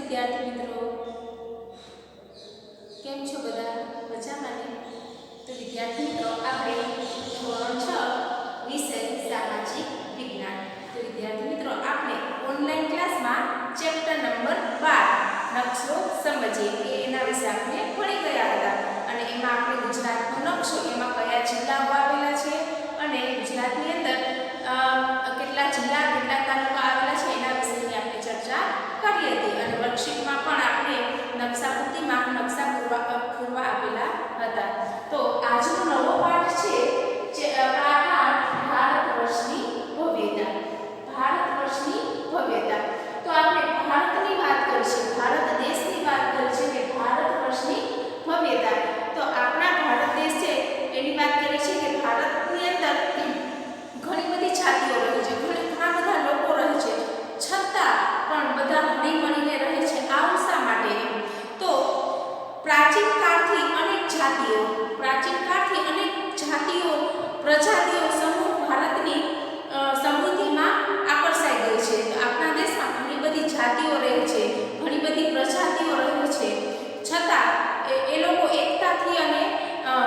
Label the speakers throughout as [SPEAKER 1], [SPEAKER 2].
[SPEAKER 1] વિદ્યાર્થી મિત્રો, કેમ છો બધા? મજામાં ને? તો વિદ્યાર્થી મિત્રો, આપણે ધોરણ 6 વિષય સામાજિક વિજ્ઞાન. તો વિદ્યાર્થી મિત્રો, આપણે ઓનલાઈન ક્લાસમાં ચેપ્ટર નંબર 12 નકશો સમજીએ એના વિશે આપણે ભણી ગયા હતા. અને એમાં આપણે ગુજરાતનો નકશો, એમાં કયા જિલ્લાઓ આવેલા છે અને ગુજરાતની અંદર કેટલા જિલ્લા કેટલા તાલુકા આવેલા છે એના વિશેની આપણે ચર્ચા કરી હતી. અને વર્કશીટમાં પણ આપણે નકશાપૂર્તિમાં નકશા પૂરવા આપેલા હતા. તો આજનો નવો પાઠ છે પાઠ ભારત વર્ષની ભવ્યતા. ભારત વર્ષની ભવ્યતા. તો આપણે ભારતની વાત કરીશું, ભારત દેશની વાત કરીશું કે ભારત વર્ષની ભવ્યતા. તો આપણા ભારત દેશ છે એની વાત કરીએ છીએ કે ભારતની અંદર ઘણી બધી જાતિઓ રહે છે, ઘણા બધા લોકો રહે છે, છતાં પણ બધા હળી મળીને રહે છે. આવું શા માટે? તો પ્રાચીન કાળથી અનેક જાતિઓ પ્રજાતિઓ સમૂહ ભારતની સમૃદ્ધિમાં આકર્ષાઈ ગઈ છે. તો આપણા દેશમાં ઘણી બધી જાતિઓ રહે છે, ઘણી બધી પ્રજાતિઓ રહે છે, છતાં એ લોકો એકતાથી અને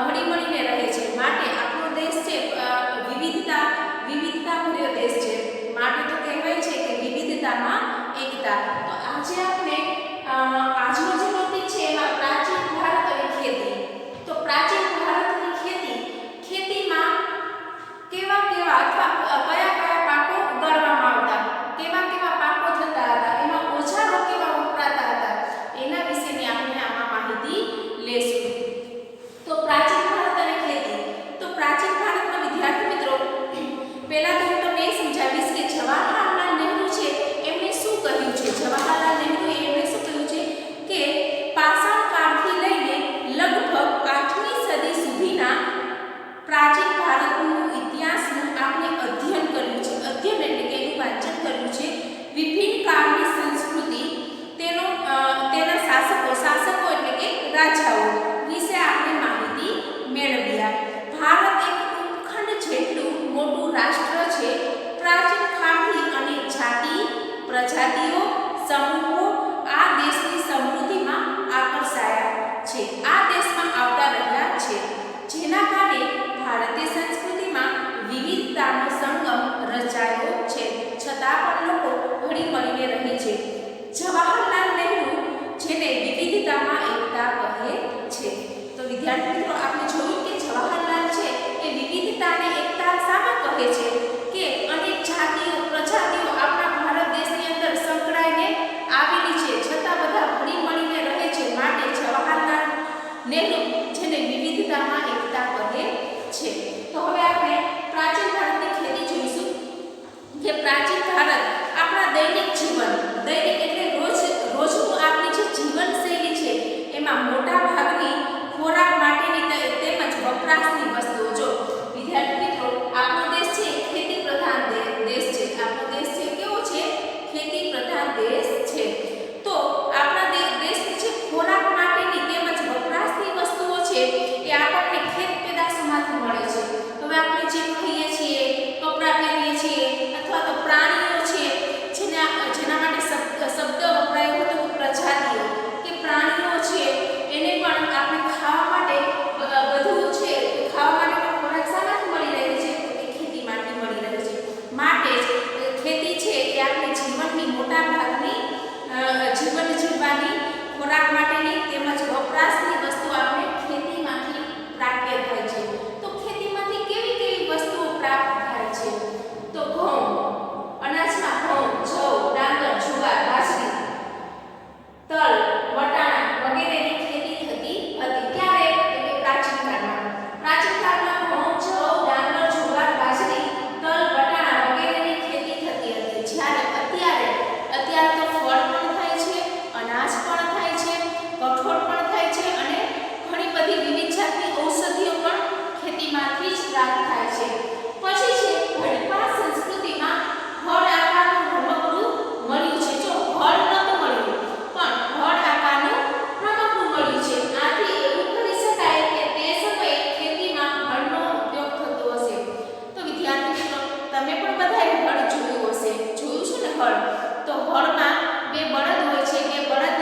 [SPEAKER 1] હળી મળીને રહે છે. માટે આપણો દેશ છે વિવિધતા ભર્યો દેશ છે. માટે તો કહેવાય છે કે વિવિધતામાં એકતા. તો આજે આપણે આજનો જે ટોપિક છે એમાં પ્રાચીન ભારત અને ખેતી. તો પ્રાચીન ભારતની ખેતીમાં કેવા અથવા કયા પાકો ઉગાડવામાં આવતા, કેવા પાકો થતા હતા, એમાં ઓજારો કેવા વપરાતા હતા, એના વિશેની આપણે આમાં માહિતી લેશું. તો પ્રાચીન ભારત અને ખેતી. તો પ્રાચીન ભારતના વિદ્યાર્થી મિત્રો, પહેલા તો હું તમને એ સમજાવીશ કે જવાહરલાલ નહેરુ છે એમણે શું કહ્યું છે. જવાહરલાલ નહેરુએ એમણે શું કહ્યું છે કે પાષાણ કાળથી લઈને લગભગ 8મી સદી સુધીના પ્રાચીન ભારતનું ઇતિહાસનું આપણે અધ્યયન કર્યું છે. અધ્યયન એટલે કે એનું વાંચન કર્યું છે. વિભિન્ન કાળની સંસ્કૃતિ, તેના શાસકો એટલે કે રાજાઓ વિશે આપણે માહિતી મેળવ્યા. ભારત એક ઉપખંડ જેટલું મોટું રાષ્ટ્ર છે. પ્રાચીન કાળથી અનેક જાતિ પ્રજાતિઓ સમૂહો આ દેશની સમૃદ્ધિમાં આકર્ષાયા છે, આ દેશમાં આવતા રહ્યા છે, જેના કારણે ભારતીય સંસ્કૃતિમાં વિવિધતાનો સંગમ રચાયો છે. છતાં પણ લોકો હળી મળીને રહે છે. જવાહરલાલ નહેરુ, જેને વિવિધતામાં એકતા કહે છે. તો વિદ્યાર્થી મિત્રો, આપણે જોયું કે જવાહરલાલ છે એ વિવિધતાને એકતા શામાં કહે છે કે અનેક જાતિઓ પ્રજાતિઓ આપણા ભારત દેશની અંદર સંકળાઈને આવેલી છે, છતાં બધા હળી મળીને રહે છે. માટે જવાહરલાલ નહેરુ, જેને વિવિધતામાં એકતા કહે છે. તો હવે આપણે પ્રાચીન ભારતની ખેતી જોઈશું કે પ્રાચીન ભારત આપણા દૈનિક એટલે રોજનું આપણી જે જીવનશૈલી છે એમાં મોટા ભાગની ખોરાક માટેની તેમજ વપરાશની વસ્તુઓ. જો વિદ્યાર્થી મિત્રો, આપણો દેશ છે ખેતી પ્રધાન દેશ છે. આપણો દેશ છે કેવો છે? ખેતી પ્રધાન દેશ છે. તો આપણા દેશની જે ખોરાક માટેની તેમજ વપરાશની વસ્તુઓ છે એ આપણને ખેત પેદાશોમાંથી મળે છે. હવે આપણે જે ખાઈએ છીએ, કપડાં પહેરીએ છીએ, અથવા તો પ્રાણીઓ છે જેના માટે શબ્દ વપરાયો હતો પ્રજાતિઓ કે પ્રાણીઓ છે, એને પણ આપણે ખાવા માટે બધું છે, ખાવા માટે ખોરાક શામાંથી મળી રહે છે? તો એ ખેતીમાંથી મળી રહે છે. માટે ખેતી છે એ આપણે જીવનની મોટા ભાગની જીવન જીવવાની ખોરાક માટેની તેમજ વપરાશની વસ્તુ આપણે ખેતીમાંથી પ્રાપ્ય થાય છે. તો ખેતીમાંથી કેવી વસ્તુઓ પ્રાપ્ત થાય છે? તો ઘઉં, અનાજમાં ઘઉં, જવ, ડાંગર, જુવાર, બાજરી, તલ, વટાણા વગેરેની ખેતી થતી હતી. ત્યારે એટલે પ્રાચીન કાળમાં ઘઉં, જવ, ડાંગર, જુવાર, બાજરી, તલ, વટાણા વગેરેની ખેતી થતી હતી. જ્યારે અત્યારે તો ફળ પણ થાય છે, અનાજ પણ થાય છે, કઠોળ પણ થાય છે અને ઘણી બધી વિવિધ જાતની ઔષધિઓ પણ ખેતીમાંથી જ પ્રાપ્ત થાય છે. પછી છે હડપ્પા સંસ્કૃતિમાં હળ આકારનું રમકડું મળ્યું છે. જો હળ નહોતું મળ્યું, પણ હળ આકારનું રમકડું મળ્યું છે. આથી એવું કહી શકાય કે તે સમયે ખેતીમાં હળનો ઉપયોગ થતો હશે. તો વિદ્યાર્થી મિત્રો, તમે પણ બધાએ હળ જોયું હશે. જોયું છે ને હળ? તો હળમાં બે બળદ હોય છે. બે બળદ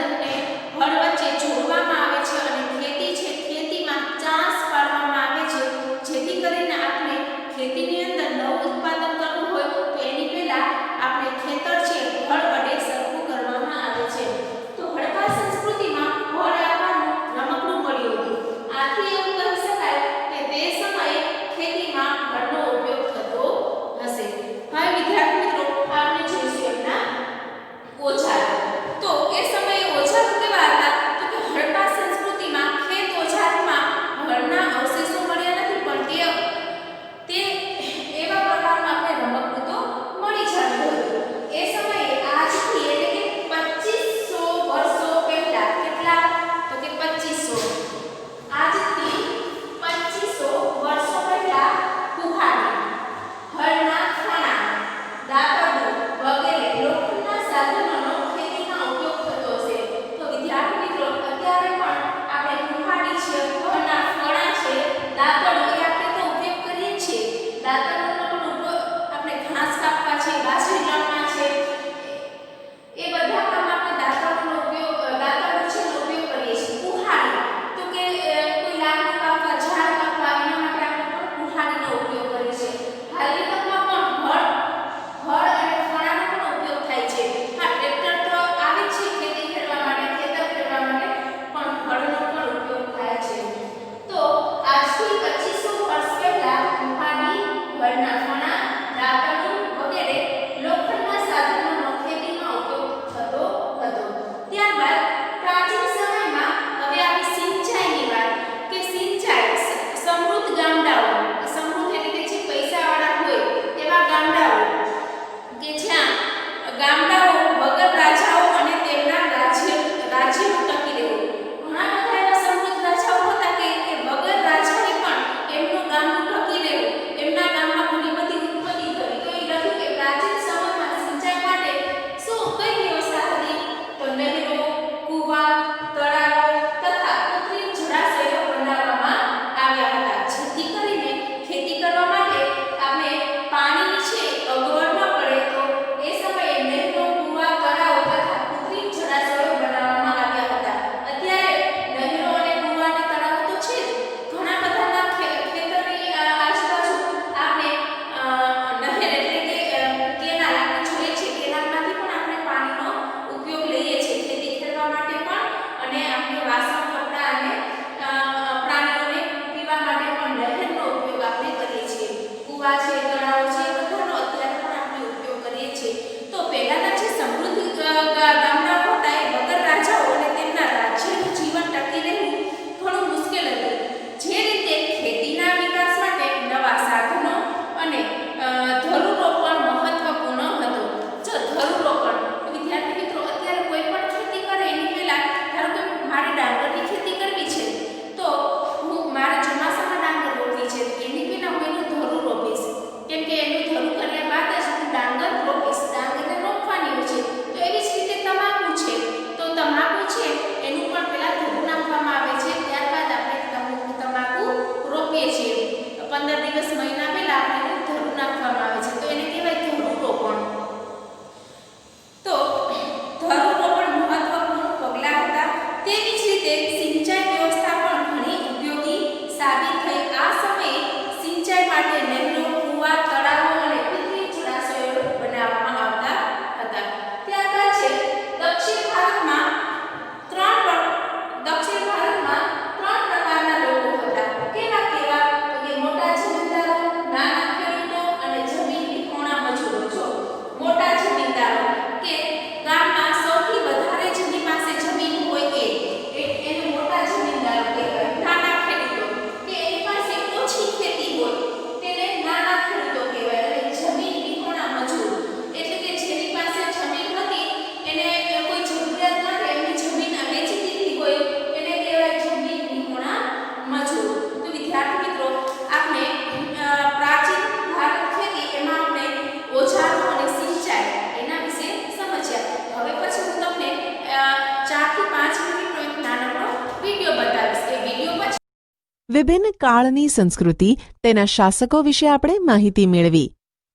[SPEAKER 2] વિભિન્ન કાળની સંસ્કૃતિ, તેના શાસકો વિશે આપણે માહિતી મેળવી.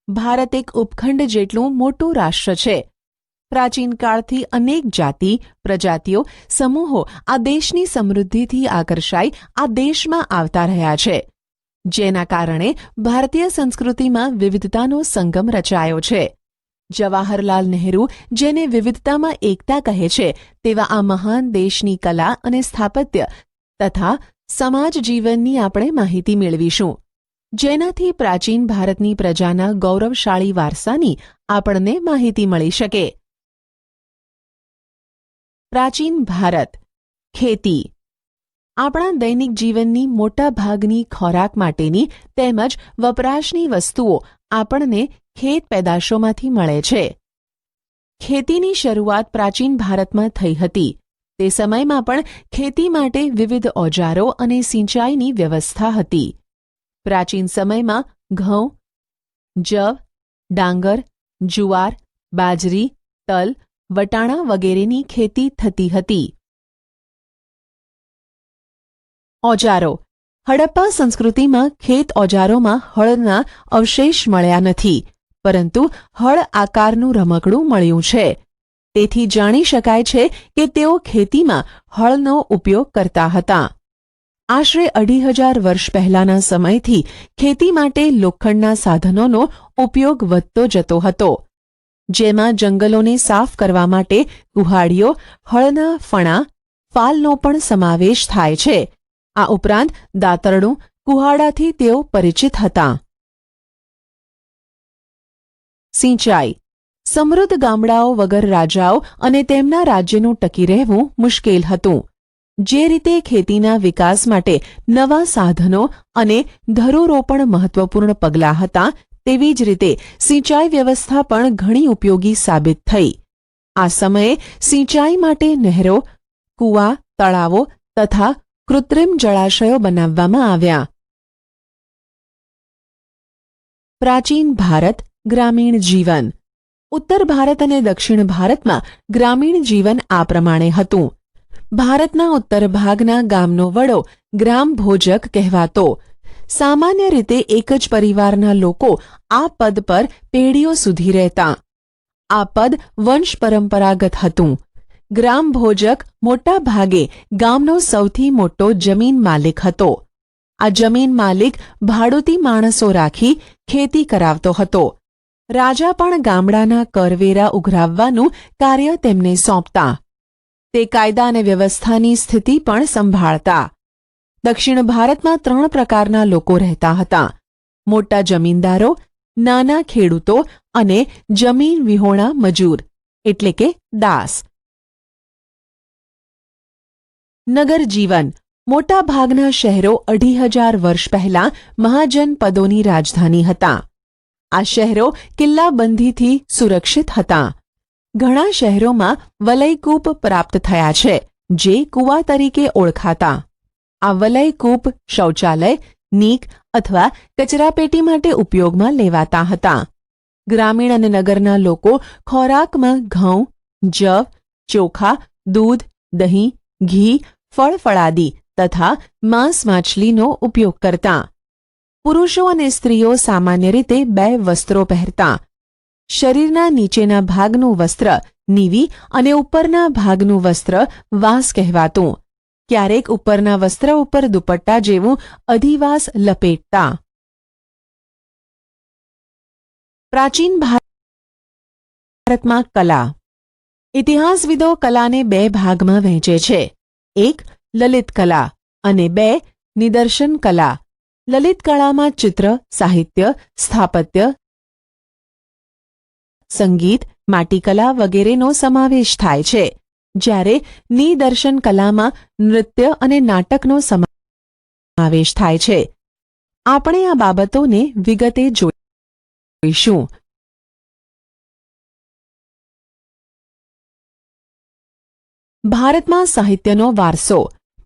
[SPEAKER 2] ભારત એક ઉપખંડ જેટલું મોટું રાષ્ટ્ર છે. પ્રાચીન કાળથી અનેક જાતિ, પ્રજાતિઓ, સમૂહો આ દેશની સમૃદ્ધિથી આકર્ષાઈ આ દેશમાં આવતા રહ્યા છે, જેના કારણે ભારતીય સંસ્કૃતિમાં વિવિધતાનો સંગમ રચાયો છે. જવાહરલાલ નહેરુ, જેને વિવિધતામાં એકતા કહે છે, તેવા આ મહાન દેશની કલા અને સ્થાપત્ય તથા સમાજ જીવનની આપણે માહિતી મેળવીશું, જેનાથી પ્રાચીન ભારતની પ્રજાના ગૌરવશાળી વારસાની આપણને માહિતી મળી શકે. પ્રાચીન ભારત. ખેતી આપણા દૈનિક જીવનની મોટા ભાગની ખોરાક માટેની તેમજ વપરાશની વસ્તુઓ આપણને ખેત પેદાશોમાંથી મળે છે. ખેતીની શરૂઆત પ્રાચીન ભારતમાં થઈ હતી. તે સમયમાં પણ ખેતી માટે વિવિધ ઓજારો અને સિંચાઈની વ્યવસ્થા હતી. પ્રાચીન સમયમાં ઘઉં, જવ, ડાંગર, જુવાર, બાજરી, તલ, વટાણા વગેરેની ખેતી થતી હતી. ઓજારો. હડપ્પા સંસ્કૃતિમાં ખેત ઓજારોમાં હળના અવશેષ મળ્યા નથી, પરંતુ હળ આકારનું રમકડું મળ્યું છે. તેથી જાણી શકાય છે કે તેઓ ખેતીમાં હળનો ઉપયોગ કરતા હતા. આશરે 2500 વર્ષ પહેલાના સમયથી ખેતી માટે લોખંડના સાધનોનો ઉપયોગ વધતો જતો હતો, જેમાં જંગલોને સાફ કરવા માટે કુહાડીઓ, હળના ફણા, ફાલનો પણ સમાવેશ થાય છે. આ ઉપરાંત દાતરડું, કુહાડાથી તેઓ પરિચિત હતા. સિંચાઈ. સમૃદ્ધ ગામડાઓ વગર રાજાઓ અને તેમના રાજ્યનું ટકી રહેવું મુશ્કેલ હતું. જે રીતે ખેતીના વિકાસ માટે નવા સાધનો અને ધરુરોપણ મહત્વપૂર્ણ પગલાં હતા, તેવી જ રીતે સિંચાઈ વ્યવસ્થા પણ ઘણી ઉપયોગી સાબિત થઈ. આ સમયે સિંચાઈ માટે નહેરો, કૂવા, તળાવો તથા કૃત્રિમ જળાશયો બનાવવામાં આવ્યા. પ્રાચીન ભારત. ગ્રામીણ જીવન. ઉત્તર ભારત અને દક્ષિણ ભારતમાં ગ્રામીણ જીવન આ પ્રમાણે હતું. ભારતના ઉત્તર ભાગના ગામનો વડો ગ્રામ ભોજક કહેવાતો. સામાન્ય રીતે એક જ પરિવારના લોકો આ પદ પર પેઢીઓ સુધી રહેતા. આ પદ વંશ પરંપરાગત હતું. ગ્રામ ભોજક મોટા ભાગે ગામનો સૌથી મોટો જમીન માલિક હતો. આ જમીન માલિક ભાડૂતી માણસો રાખી ખેતી કરાવતો હતો. રાજા પણ ગામડાના કરવેરા ઉઘરાવવાનું કાર્ય તેમને સોંપતા. તે કાયદા અને વ્યવસ્થાની સ્થિતિ પણ સંભાળતા. દક્ષિણ ભારતમાં 3 પ્રકારના લોકો રહેતા હતા: મોટા જમીનદારો, નાના ખેડૂતો અને જમીન વિહોણા મજૂર એટલે કે દાસ. નગર જીવન. મોટા ભાગના શહેરો 2500 વર્ષ પહેલા મહાજનપદોની રાજધાની હતા. આ શહેરો કિલ્લાબંધીથી સુરક્ષિત હતા. ઘણા શહેરોમાં વલયકૂપ પ્રાપ્ત થયા છે, જે કૂવા તરીકે ઓળખાતા. આ વલયકૂપ શૌચાલય, નીક અથવા કચરાપેટી માટે ઉપયોગમાં લેવાતા હતા. ગ્રામીણ અને નગરના લોકો ખોરાકમાં ઘઉં, જવ, ચોખા, દૂધ, દહીં, ઘી, ફળફળાદી તથા માંસ માછલીનો ઉપયોગ કરતા. પુરુષો અને સ્ત્રીઓ સામાન્ય રીતે 2 વસ્ત્રો પહેરતા. શરીરના નીચેના ભાગનું વસ્ત્ર નીવી અને ઉપરના ભાગનું વસ્ત્ર વાસ કહેવાતું. ક્યારેક ઉપરના વસ્ત્ર ઉપર દુપટ્ટા જેવું અધિવાસ લપેટતા. પ્રાચીન ભારતમાં કલા. ઇતિહાસવિદો કલાને 2 ભાગમાં વહેંચે છે: 1 લલિત કલા અને 2 નિદર્શન કલા. લલિત કળામાં ચિત્ર, સાહિત્ય, સ્થાપત્ય, સંગીત, માટીકલા વગેરેનો સમાવેશ થાય છે, જ્યારે નિદર્શન કલામાં નૃત્ય અને નાટકનો સમાવેશ થાય છે. આપણે આ બાબતોને વિગતે જોઈશું. ભારતમાં સાહિત્યનો વારસો.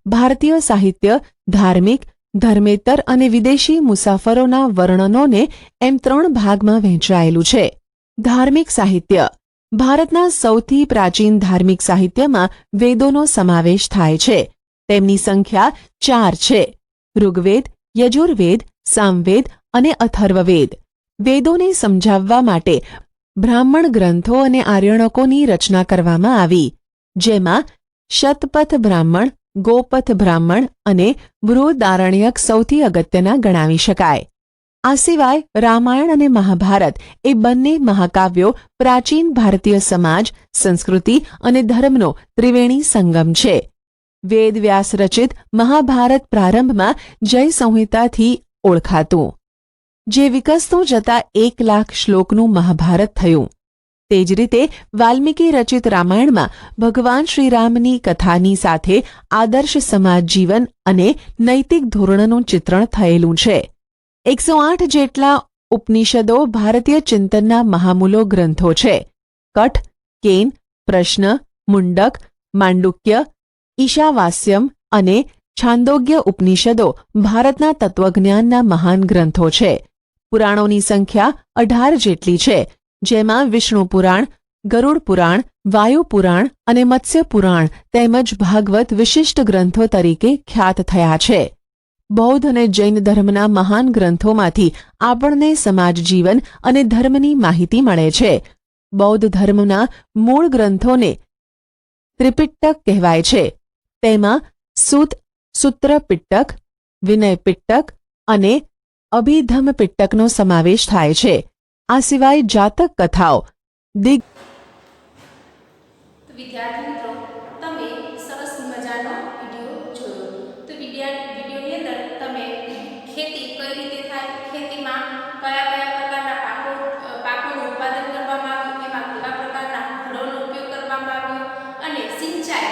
[SPEAKER 2] ભારતીય સાહિત્ય ધાર્મિક, ધર્મેતર અને વિદેશી મુસાફરોના વર્ણનોને એમ 3 ભાગમાં વહેંચાયેલું છે. ધાર્મિક સાહિત્ય. ભારતના સૌથી પ્રાચીન ધાર્મિક સાહિત્યમાં વેદોનો સમાવેશ થાય છે. તેમની સંખ્યા 4 છે: ઋગ્વેદ, યજુર્વેદ, સામવેદ અને અથર્વવેદ. વેદોને સમજાવવા માટે બ્રાહ્મણ ગ્રંથો અને આર્યણકોની રચના કરવામાં આવી, જેમાં શતપથ બ્રાહ્મણ, ગોપથ બ્રાહ્મણ અને બૃહદારણ્યક સૌથી અગત્યના ગણાવી શકાય. આ સિવાય રામાયણ અને મહાભારત એ બંને મહાકાવ્યો પ્રાચીન ભારતીય સમાજ, સંસ્કૃતિ અને ધર્મનો ત્રિવેણી સંગમ છે. વેદ વ્યાસ રચિત મહાભારત પ્રારંભમાં જય સંહિતાથી ઓળખાતું, જે વિકસતું જતા 1,00,000 શ્લોકનું મહાભારત થયું. તે જ રીતે વાલ્મીકી રચિત રામાયણમાં ભગવાન શ્રીરામની કથાની સાથે આદર્શ સમાજ જીવન અને નૈતિક ધોરણોનું ચિત્રણ થયેલું છે. 108 જેટલા ઉપનિષદો ભારતીય ચિંતનના મહામૂલો ગ્રંથો છે. કઠ, કેન, પ્રશ્ન, મુંડક, માંડુક્ય, ઈશાવાસ્યમ અને છાંદોગ્ય ઉપનિષદો ભારતના તત્વજ્ઞાનના મહાન ગ્રંથો છે. પુરાણોની સંખ્યા 18 જેટલી છે, જેમાં વિષ્ણુ પુરાણ, ગરુડ પુરાણ, વાયુ પુરાણ અને મત્સ્ય પુરાણ તેમજ ભાગવત વિશિષ્ટ ગ્રંથો તરીકે ખ્યાત થયા છે. બૌદ્ધ અને જૈન ધર્મના મહાન ગ્રંથોમાંથી આપણને સમાજ જીવન અને ધર્મની માહિતી મળે છે. બૌદ્ધ ધર્મના મૂળ ગ્રંથોને ત્રિપિટક કહેવાય છે. તેમાં સૂત, સૂત્ર પિટક, વિનય પિટક અને અભિધમ પિટકનો સમાવેશ થાય છે. આ સિવાય જાતક કથાઓ,
[SPEAKER 1] તો વિદ્યાર્થી મિત્રો, તમે સરસ મજાનો વિડીયો જોયો. તો વિડીયોની અંદર તમે ખેતી કઈ રીતે થાય, ખેતીમાં કયા કયા પ્રકારના પાકોનું ઉત્પાદન કરવામાં આવ્યું, એમાં કેવા પ્રકારના હળોનો ઉપયોગ કરવામાં આવ્યો, અને સિંચાઈ